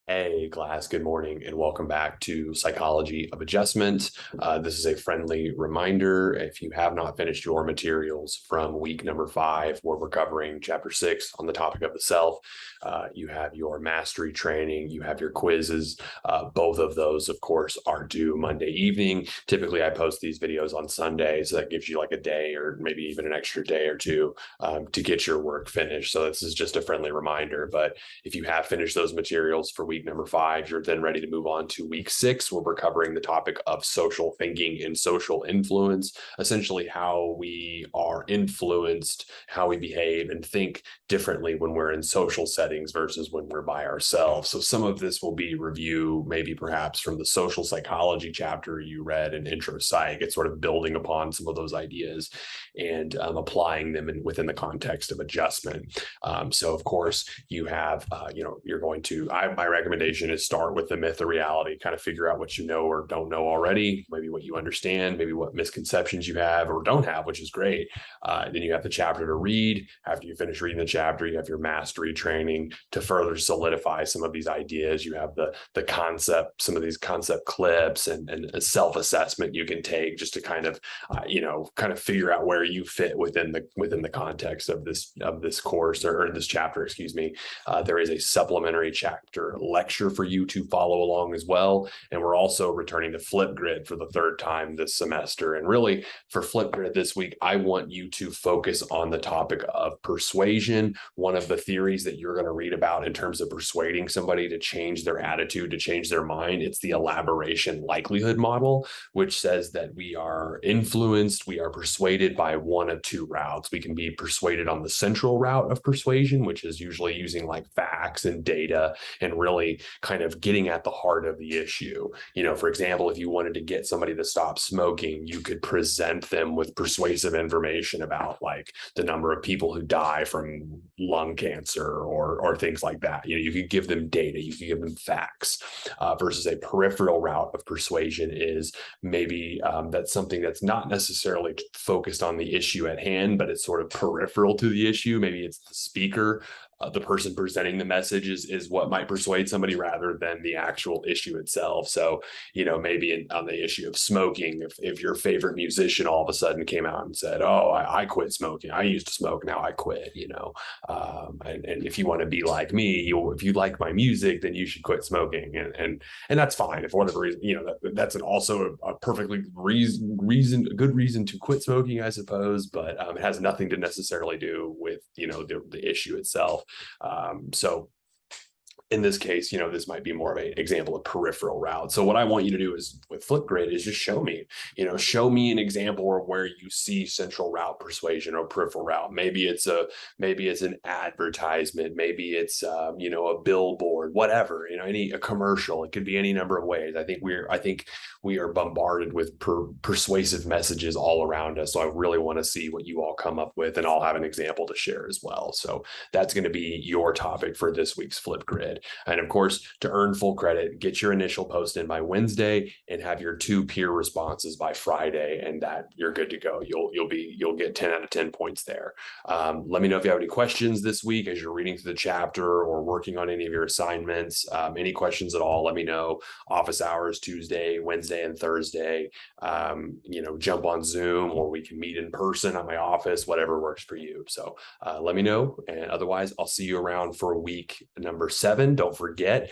Hey, class, good morning, and welcome back to Psychology of Adjustment. This is a friendly reminder. If you have not finished your materials from week number 5, where we're covering chapter 6 on the topic of the self, you have your mastery training, you have your quizzes. Both of those, of course, are due Monday evening. Typically, I post these videos on Sunday, so that gives you like a day or maybe even an extra day or two to get your work finished. So this is just a friendly reminder. But if you have finished those materials for week number 5, you're then ready to move on to week 6, where we're covering the topic of social thinking and social influence, essentially how we are influenced, how we behave and think differently when we're in social settings versus when we're by ourselves. So some of this will be review, maybe perhaps from the social psychology chapter you read in Intro Psych. It's sort of building upon some of those ideas and applying them within the context of adjustment. So of course you have, you're going to, my recommendation is start with the myth or reality, kind of figure out what you know or don't know already, maybe what you understand, maybe what misconceptions you have or don't have, which is great. Then you have the chapter to read. After you finish reading the chapter, you have your mastery training to further solidify some of these ideas. You have the concept, some of these concept clips and a self-assessment you can take just to kind of, kind of figure out where you fit within the context of this course or this chapter, excuse me. There is a supplementary chapter lecture for you to follow along as well. And we're also returning to Flipgrid for the 3rd time this semester. And really for Flipgrid this week, I want you to focus on the topic of persuasion. One of the theories that you're going to read about in terms of persuading somebody to change their attitude, to change their mind, it's the elaboration likelihood model, which says that we are influenced, we are persuaded by one of 2 routes. We can be persuaded on the central route of persuasion, which is usually using like facts and data and really kind of getting at the heart of the issue. For example, if you wanted to get somebody to stop smoking, you could present them with persuasive information about like the number of people who die from lung cancer or things like that. You could give them data, you could give them facts, versus a peripheral route of persuasion is maybe that's something that's not necessarily focused on the issue at hand, but it's sort of peripheral to the issue. Maybe it's the speaker, the person presenting the message is what might persuade somebody rather than the actual issue itself. So, maybe on the issue of smoking, if your favorite musician all of a sudden came out and said, oh, I quit smoking. I used to smoke. Now I quit, and if you want to be like me, if you like my music, then you should quit smoking. And that's fine. If for whatever reason, that's also a perfectly good reason to quit smoking, I suppose, but it has nothing to necessarily do with, the issue itself. So in this case, this might be more of an example of peripheral route. So what I want you to do is with Flipgrid is just show me an example of where you see central route persuasion or peripheral route. Maybe it's an advertisement, maybe it's a billboard, whatever, a commercial. It could be any number of ways. I think we are bombarded with persuasive messages all around us. So I really want to see what you all come up with, and I'll have an example to share as well. So that's going to be your topic for this week's Flipgrid. And of course, to earn full credit, get your initial post in by Wednesday and have your 2 peer responses by Friday, and that you're good to go. You'll get 10 out of 10 points there. Let me know if you have any questions this week as you're reading through the chapter or working on any of your assignments. Any questions at all, let me know. Office hours Tuesday, Wednesday, and Thursday. Jump on Zoom, or we can meet in person at my office, whatever works for you. So let me know. And otherwise, I'll see you around for week number 7. Don't forget,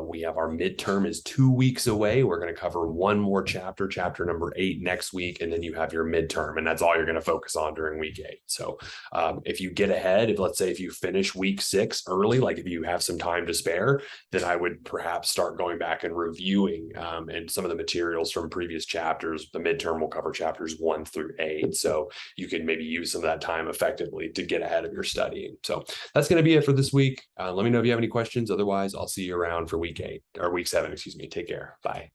we have our midterm is 2 weeks away. We're going to cover one more chapter number 8 next week, and then you have your midterm, and that's all you're going to focus on during week 8. So if you get ahead, let's say if you finish week 6 early, like if you have some time to spare, then I would perhaps start going back and reviewing and some of the materials from previous chapters. The midterm will cover chapters 1 through 8. So you can maybe use some of that time effectively to get ahead of your studying. So that's going to be it for this week. Let me know if you have any questions. Otherwise, I'll see you around for week 7, excuse me. Take care. Bye.